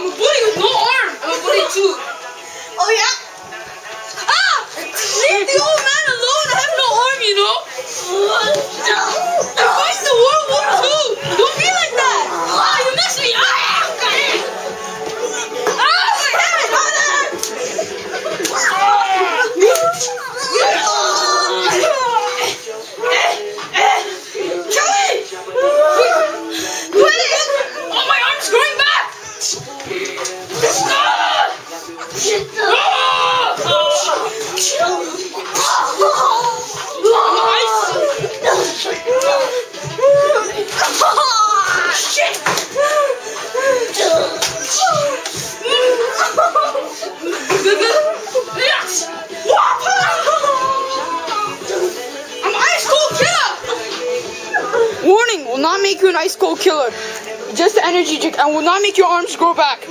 I'm a bully with no arm. I'm a bully too. Oh yeah? Ah! Leave the old man alone. I have no arm, you know. I'm fighting the World War II. Don't be like that. Ah, you missed me. Ah! Ah! Damn it, mother! Joey! Quit it! Oh, my arm's growing back! Shit! I'm ice cold killer! Warning, will not make you an ice cold killer. Just the energy drink and will not make your arms grow back.